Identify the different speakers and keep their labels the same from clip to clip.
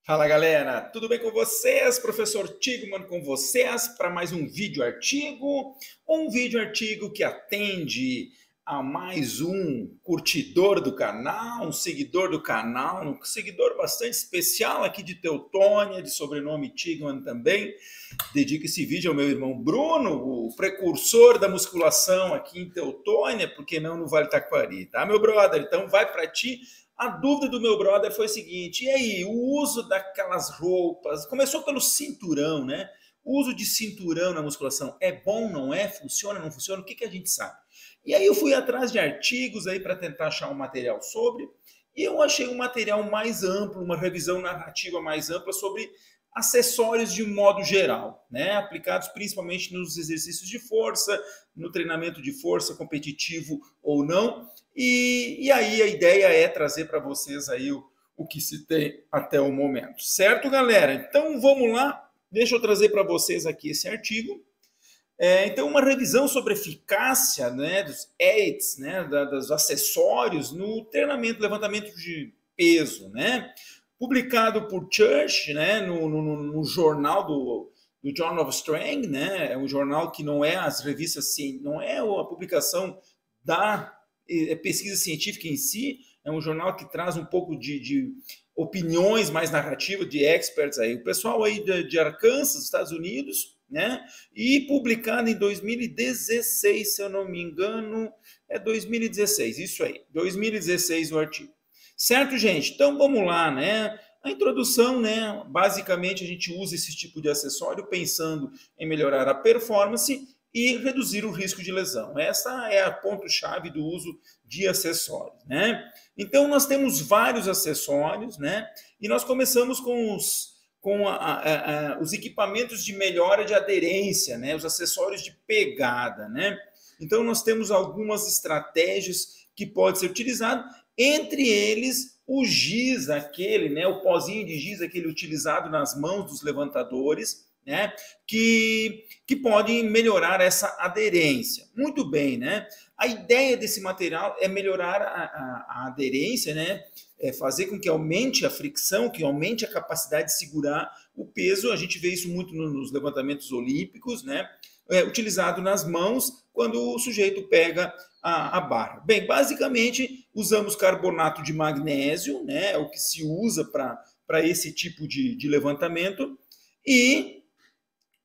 Speaker 1: Fala galera, tudo bem com vocês? Professor Tigman com vocês para mais um vídeo artigo que atende a mais um curtidor do canal, um seguidor do canal, um seguidor bastante especial aqui de Teutônia, de sobrenome Tigman também. Dedico esse vídeo ao meu irmão Bruno, o precursor da musculação aqui em Teutônia, porque não no Vale Taquari, tá, meu brother? Então vai para ti. A dúvida do meu brother foi a seguinte: e aí, o uso daquelas roupas, começou pelo cinturão, né? O uso de cinturão na musculação é bom, não é? Funciona, não funciona? O que, que a gente sabe? E aí eu fui atrás de artigos aí para tentar achar um material sobre, e eu achei um material mais amplo, uma revisão narrativa mais ampla sobre acessórios de modo geral, né? Aplicados principalmente nos exercícios de força, no treinamento de força, competitivo ou não. E aí a ideia é trazer para vocês aí o que se tem até o momento. Certo, galera? Então vamos lá. Deixa eu trazer para vocês aqui esse artigo. Então, uma revisão sobre a eficácia, né, dos aids, né, dos acessórios no treinamento, levantamento de peso, né? Publicado por Church, né, no jornal do Journal of Strength, né? É um jornal que não é as revistas, não é a publicação da pesquisa científica em si, é um jornal que traz um pouco de opiniões mais narrativas de experts aí. O pessoal aí de Arkansas, Estados Unidos, né? E publicado em 2016, se eu não me engano, é 2016, isso aí, 2016 o artigo. Certo, gente? Então vamos lá, né? A introdução, né? Basicamente a gente usa esse tipo de acessório pensando em melhorar a performance e reduzir o risco de lesão. Essa é a ponto-chave do uso de acessórios, né? Então nós temos vários acessórios, né? E nós começamos com os equipamentos de melhora de aderência, né? Os acessórios de pegada, né? Então nós temos algumas estratégias que podem ser utilizadas, entre eles o giz, aquele, né? O pozinho de giz, aquele utilizado nas mãos dos levantadores, né? Que podem melhorar essa aderência. Muito bem, né? A ideia desse material é melhorar a aderência, né? Fazer com que aumente a fricção, que aumente a capacidade de segurar o peso. A gente vê isso muito nos levantamentos olímpicos, né? Utilizado nas mãos quando o sujeito pega a barra. Bem, basicamente usamos carbonato de magnésio, né? É o que se usa para esse tipo de levantamento. E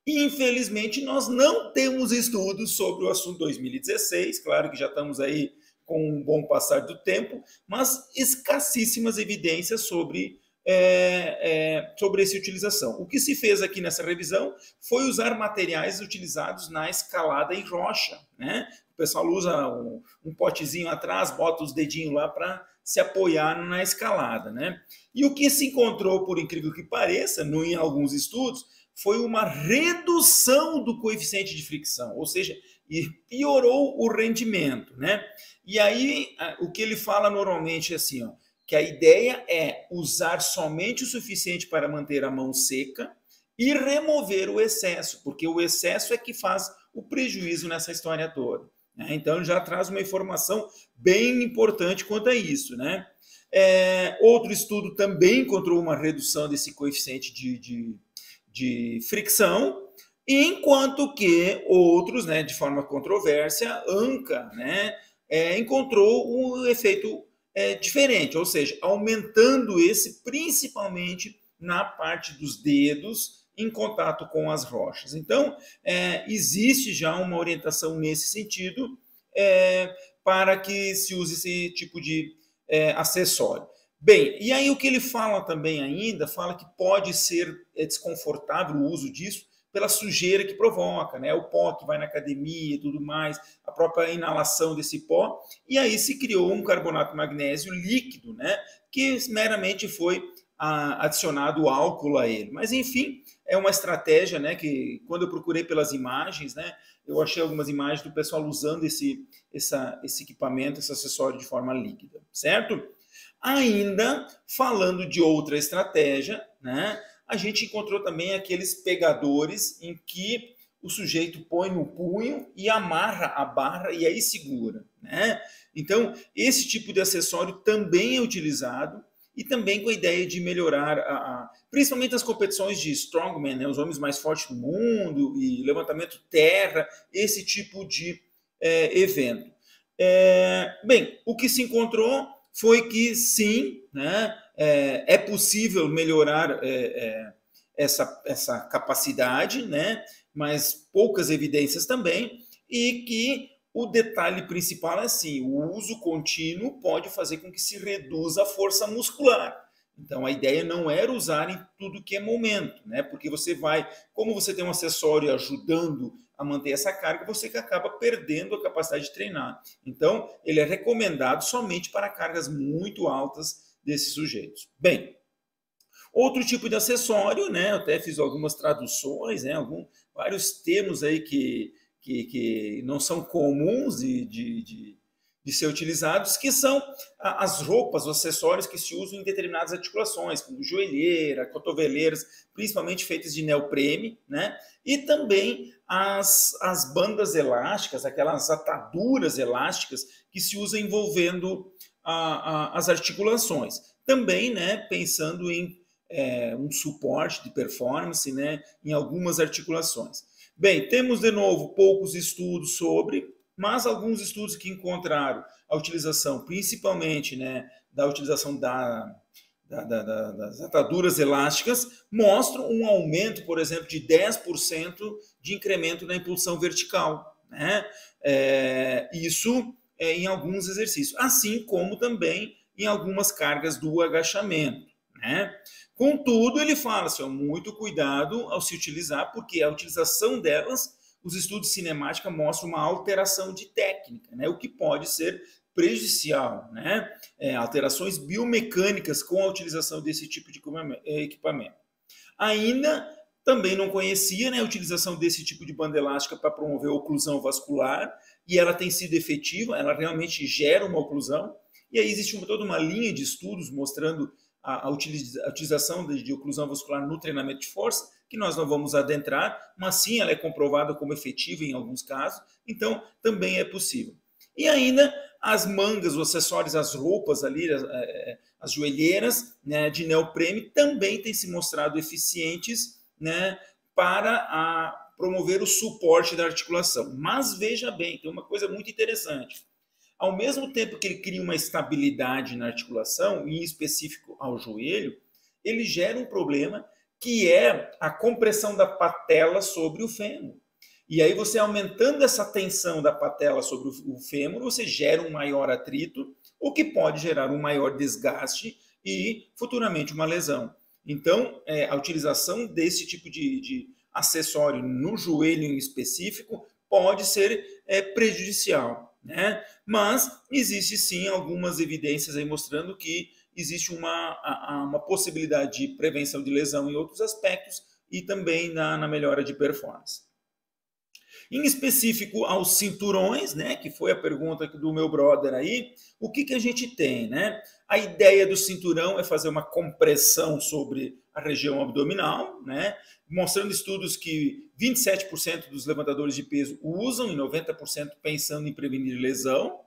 Speaker 1: infelizmente nós não temos estudos sobre o assunto 2016, claro que já estamos aí com um bom passar do tempo, mas escassíssimas evidências sobre essa utilização. O que se fez aqui nessa revisão foi usar materiais utilizados na escalada em rocha, né? O pessoal usa um potezinho atrás, bota os dedinhos lá para se apoiar na escalada, né? E o que se encontrou, por incrível que pareça, em alguns estudos, foi uma redução do coeficiente de fricção, ou seja, piorou o rendimento, né? E aí, o que ele fala normalmente é assim, ó, que a ideia é usar somente o suficiente para manter a mão seca e remover o excesso, porque o excesso é que faz o prejuízo nessa história toda, né? Então, ele já traz uma informação bem importante quanto a isso, né? Outro estudo também encontrou uma redução desse coeficiente de fricção, enquanto que outros, né, de forma controvérsia, ANCA, né, encontrou um efeito diferente, ou seja, aumentando esse principalmente na parte dos dedos em contato com as rochas. Então, existe já uma orientação nesse sentido para que se use esse tipo de acessório. Bem, e aí o que ele fala também ainda, fala que pode ser desconfortável o uso disso pela sujeira que provoca, né? O pó que vai na academia e tudo mais, a própria inalação desse pó. E aí se criou um carbonato de magnésio líquido, né? Que meramente foi adicionado álcool a ele. Mas, enfim, é uma estratégia, né? Que quando eu procurei pelas imagens, né? Eu achei algumas imagens do pessoal usando esse equipamento, esse acessório de forma líquida, certo? Ainda falando de outra estratégia, né, a gente encontrou também aqueles pegadores em que o sujeito põe no punho e amarra a barra e aí segura, né? Então, esse tipo de acessório também é utilizado e também com a ideia de melhorar, principalmente as competições de strongman, né, os homens mais fortes do mundo, e levantamento terra, esse tipo de evento. Bem, o que se encontrou foi que sim, né, é possível melhorar essa capacidade, né, mas poucas evidências também, e que o detalhe principal é assim, o uso contínuo pode fazer com que se reduza a força muscular. Então, a ideia não era usar em tudo que é momento, né? Porque você vai, como você tem um acessório ajudando a manter essa carga, você que acaba perdendo a capacidade de treinar. Então, ele é recomendado somente para cargas muito altas desses sujeitos. Bem, outro tipo de acessório, né? Eu até fiz algumas traduções, né? Vários termos aí que não são comuns de ser utilizados, que são as roupas, os acessórios que se usam em determinadas articulações, como joelheira, cotoveleiras, principalmente feitas de neoprene, né? E também as bandas elásticas, aquelas ataduras elásticas que se usam envolvendo as articulações. Também, né, pensando em um suporte de performance, né, em algumas articulações. Bem, temos de novo poucos estudos sobre, mas alguns estudos que encontraram a utilização, principalmente, né, da utilização das ataduras elásticas, mostram um aumento, por exemplo, de 10% de incremento na impulsão vertical, né? Isso em alguns exercícios, assim como também em algumas cargas do agachamento, né? Contudo, ele fala assim, muito cuidado ao se utilizar, porque a utilização delas, os estudos de cinemática mostram uma alteração de técnica, né? O que pode ser prejudicial, né? Alterações biomecânicas com a utilização desse tipo de equipamento. Ainda também não conhecia, né, a utilização desse tipo de banda elástica para promover a oclusão vascular, e ela tem sido efetiva, ela realmente gera uma oclusão, e aí existe toda uma linha de estudos mostrando a utilização de oclusão vascular no treinamento de força, que nós não vamos adentrar, mas sim ela é comprovada como efetiva em alguns casos, então também é possível. E ainda as mangas, os acessórios, as roupas ali, as joelheiras, né, de neoprene também têm se mostrado eficientes, né, para promover o suporte da articulação. Mas veja bem, tem uma coisa muito interessante. Ao mesmo tempo que ele cria uma estabilidade na articulação, em específico ao joelho, ele gera um problema que é a compressão da patela sobre o fêmur. E aí você aumentando essa tensão da patela sobre o fêmur, você gera um maior atrito, o que pode gerar um maior desgaste e futuramente uma lesão. Então, a utilização desse tipo de acessório no joelho em específico pode ser prejudicial, né? Mas existe sim algumas evidências aí mostrando que existe uma possibilidade de prevenção de lesão em outros aspectos e também na melhora de performance. Em específico aos cinturões, né, que foi a pergunta do meu brother aí, o que a gente tem, né? A ideia do cinturão é fazer uma compressão sobre a região abdominal, né, mostrando estudos que 27% dos levantadores de peso usam e 90% pensando em prevenir lesão.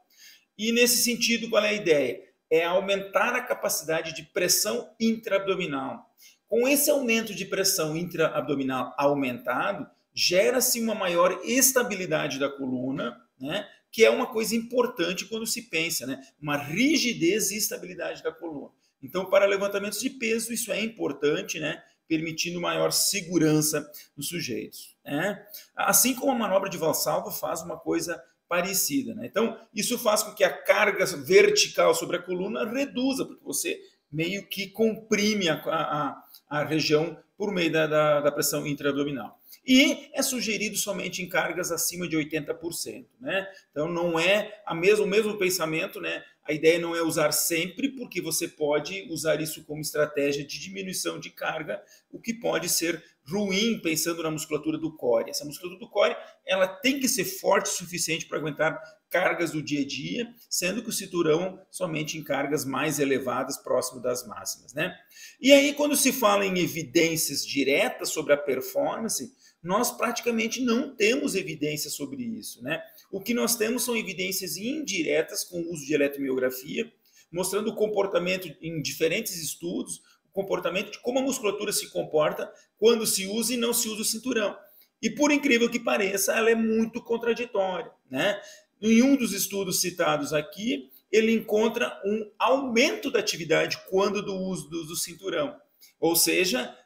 Speaker 1: E nesse sentido, qual é a ideia? É aumentar a capacidade de pressão intraabdominal. Com esse aumento de pressão intraabdominal aumentado, gera-se uma maior estabilidade da coluna, né? Que é uma coisa importante quando se pensa, né? Uma rigidez e estabilidade da coluna. Então, para levantamentos de peso, isso é importante, né? Permitindo maior segurança nos sujeitos, né? Assim como a manobra de Valsalva faz uma coisa parecida, né? Então, isso faz com que a carga vertical sobre a coluna reduza, porque você meio que comprime a região por meio da pressão intraabdominal. E é sugerido somente em cargas acima de 80%, né? Então não é o mesmo pensamento, né? A ideia não é usar sempre, porque você pode usar isso como estratégia de diminuição de carga, o que pode ser ruim pensando na musculatura do core. Essa musculatura do core, ela tem que ser forte o suficiente para aguentar cargas do dia a dia, sendo que o cinturão somente em cargas mais elevadas, próximo das máximas, né? E aí, quando se fala em evidências diretas sobre a performance, nós praticamente não temos evidências sobre isso, né? O que nós temos são evidências indiretas com o uso de eletromiografia, mostrando o comportamento em diferentes estudos, o comportamento de como a musculatura se comporta quando se usa e não se usa o cinturão. E por incrível que pareça, ela é muito contraditória, né? Em um dos estudos citados aqui, ele encontra um aumento da atividade quando do uso do cinturão. Ou seja,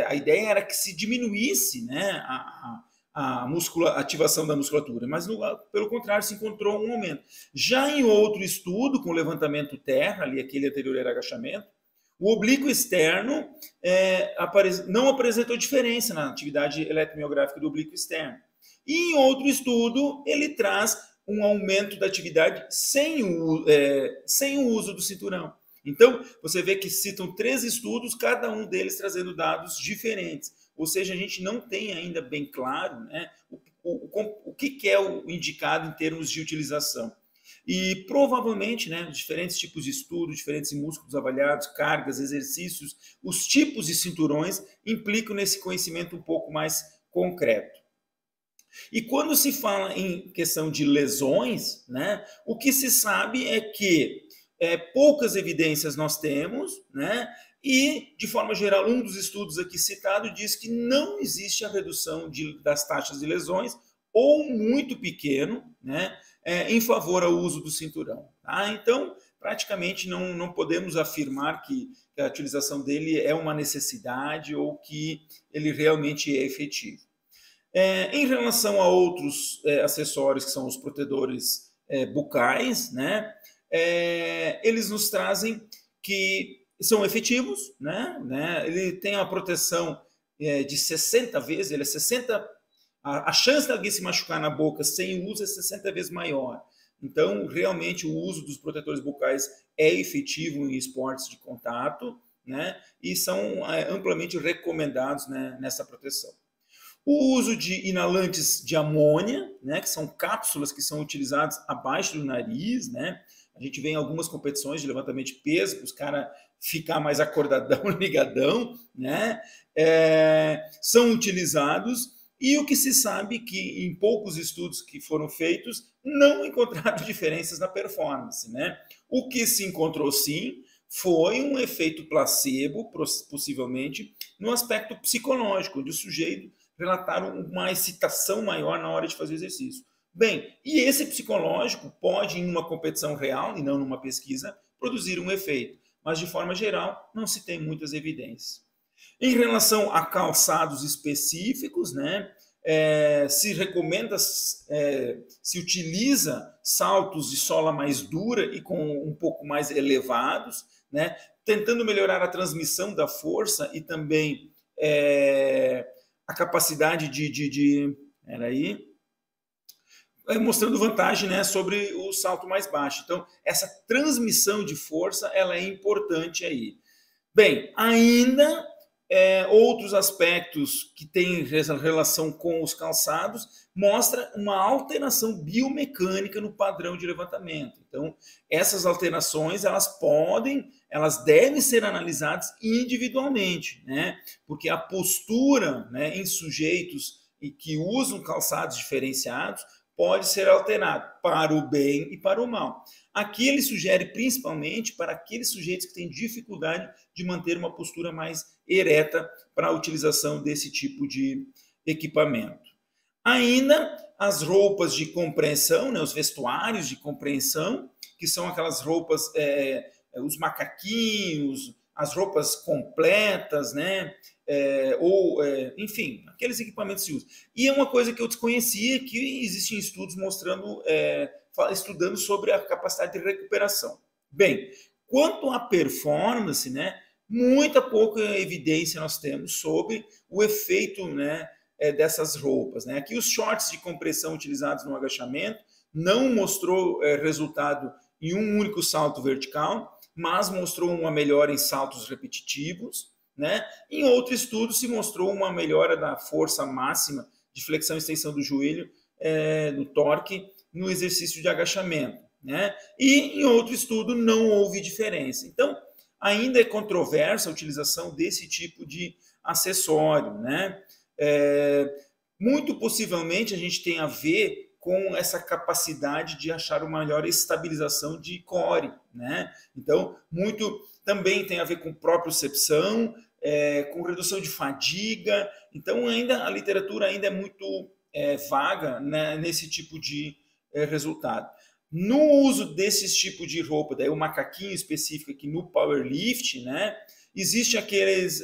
Speaker 1: a ideia era que se diminuísse, né, a ativação da musculatura, mas pelo contrário se encontrou um aumento. Já em outro estudo, com levantamento terra, ali aquele anterior era agachamento, o oblíquo externo não apresentou diferença na atividade eletromiográfica do oblíquo externo. E em outro estudo, ele traz um aumento da atividade sem o uso do cinturão. Então, você vê que citam 3 estudos, cada um deles trazendo dados diferentes. Ou seja, a gente não tem ainda bem claro, né, o que é o indicado em termos de utilização. E provavelmente, né, diferentes tipos de estudos, diferentes músculos avaliados, cargas, exercícios, os tipos de cinturões implicam nesse conhecimento um pouco mais concreto. E quando se fala em questão de lesões, né, o que se sabe é que poucas evidências nós temos, né, e, de forma geral, um dos estudos aqui citado diz que não existe a redução das taxas de lesões, ou muito pequeno, né, em favor ao uso do cinturão. Tá? Então, praticamente não podemos afirmar que a utilização dele é uma necessidade ou que ele realmente é efetivo. Em relação a outros acessórios, que são os protetores bucais, né, eles nos trazem que são efetivos, né, ele tem a proteção de 60 vezes, ele é 60, a chance de alguém se machucar na boca sem o uso é 60 vezes maior. Então, realmente, o uso dos protetores bucais é efetivo em esportes de contato, né, e são amplamente recomendados, né, nessa proteção. O uso de inalantes de amônia, né, que são cápsulas que são utilizadas abaixo do nariz, né? A gente vê em algumas competições de levantamento de peso, para os caras ficar mais acordadão, ligadão, né? São utilizados, e o que se sabe que em poucos estudos que foram feitos não encontraram diferenças na performance, né? O que se encontrou sim foi um efeito placebo, possivelmente, no aspecto psicológico, onde o sujeito relataram uma excitação maior na hora de fazer o exercício. Bem, e esse psicológico pode, em uma competição real, e não numa pesquisa, produzir um efeito, mas de forma geral não se tem muitas evidências. Em relação a calçados específicos, né, se recomenda, se utiliza saltos de sola mais dura e com um pouco mais elevados, né, tentando melhorar a transmissão da força e também a capacidade mostrando vantagem, né, sobre o salto mais baixo. Então, essa transmissão de força ela é importante aí. Bem, ainda outros aspectos que têm relação com os calçados mostra uma alteração biomecânica no padrão de levantamento. Então, essas alterações elas devem ser analisadas individualmente, né? Porque a postura, né, em sujeitos que usam calçados diferenciados pode ser alterada para o bem e para o mal. Aqui ele sugere principalmente para aqueles sujeitos que têm dificuldade de manter uma postura mais ereta para a utilização desse tipo de equipamento. Ainda as roupas de compreensão, né, os vestuários de compreensão, que são aquelas roupas, os macaquinhos, as roupas completas, né, enfim, aqueles equipamentos se usam. E é uma coisa que eu desconhecia, que existem estudos mostrando, estudando sobre a capacidade de recuperação. Bem, quanto à performance, né, muita pouca evidência nós temos sobre o efeito, né, dessas roupas, né? Aqui os shorts de compressão utilizados no agachamento não mostrou resultado em um único salto vertical, mas mostrou uma melhora em saltos repetitivos, né? Em outro estudo se mostrou uma melhora da força máxima de flexão e extensão do joelho, no torque, no exercício de agachamento, né? E em outro estudo não houve diferença. Então, ainda é controversa a utilização desse tipo de acessório, né? Muito possivelmente a gente tem a ver com essa capacidade de achar uma melhor estabilização de core, né? Então, muito também tem a ver com propriocepção, com redução de fadiga. Então, ainda a literatura ainda é muito vaga, né, nesse tipo de resultado. No uso desses tipos de roupa, daí o macaquinho específico aqui no powerlift, né, existe aqueles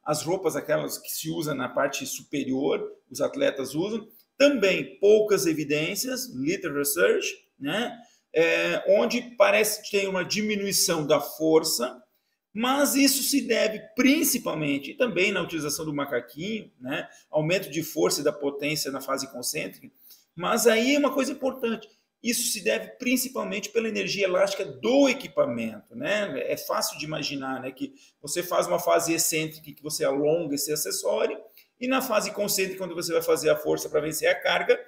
Speaker 1: as roupas aquelas que se usa na parte superior, os atletas usam, também poucas evidências, little research, né, onde parece ter uma diminuição da força, mas isso se deve principalmente, e também na utilização do macaquinho, né, aumento de força e da potência na fase concêntrica, mas aí é uma coisa importante, isso se deve principalmente pela energia elástica do equipamento, né? É fácil de imaginar, né, que você faz uma fase excêntrica que você alonga esse acessório e na fase concêntrica, quando você vai fazer a força para vencer a carga,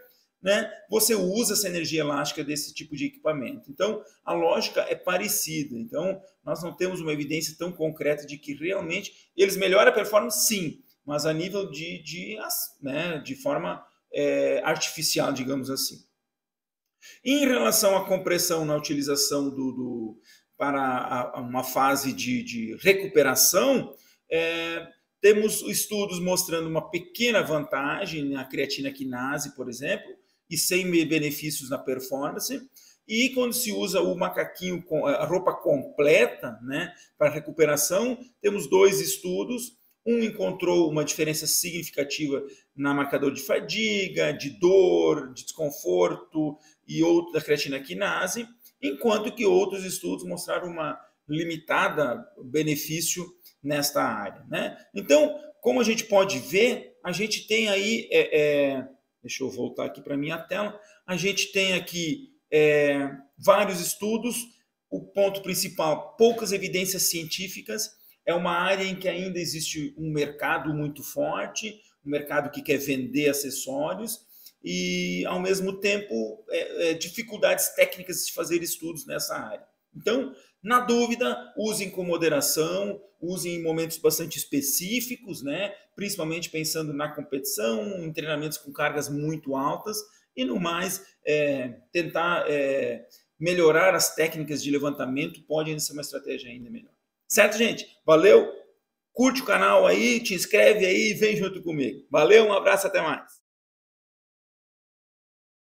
Speaker 1: né, você usa essa energia elástica desse tipo de equipamento. Então, a lógica é parecida. Então, nós não temos uma evidência tão concreta de que realmente eles melhoram a performance, sim, mas a nível de forma artificial, digamos assim. Em relação à compressão na utilização para uma fase de recuperação, temos estudos mostrando uma pequena vantagem na creatina quinase, por exemplo, e sem benefícios na performance. E quando se usa o macaquinho, a roupa completa, né, para recuperação, temos 2 estudos. Um encontrou uma diferença significativa na marcador de fadiga, de dor, de desconforto e outro da creatina quinase, enquanto que outros estudos mostraram uma limitada benefício nesta área, né? Então, como a gente pode ver, a gente tem aí, deixa eu voltar aqui para a minha tela, a gente tem aqui vários estudos, o ponto principal, poucas evidências científicas, é uma área em que ainda existe um mercado muito forte, um mercado que quer vender acessórios e, ao mesmo tempo, dificuldades técnicas de fazer estudos nessa área. Então, na dúvida, usem com moderação, usem em momentos bastante específicos, né? Principalmente pensando na competição, em treinamentos com cargas muito altas e, no mais, tentar melhorar as técnicas de levantamento pode ser uma estratégia ainda melhor. Certo, gente? Valeu! Curte o canal aí, te inscreve aí e vem junto comigo. Valeu, um abraço, até mais!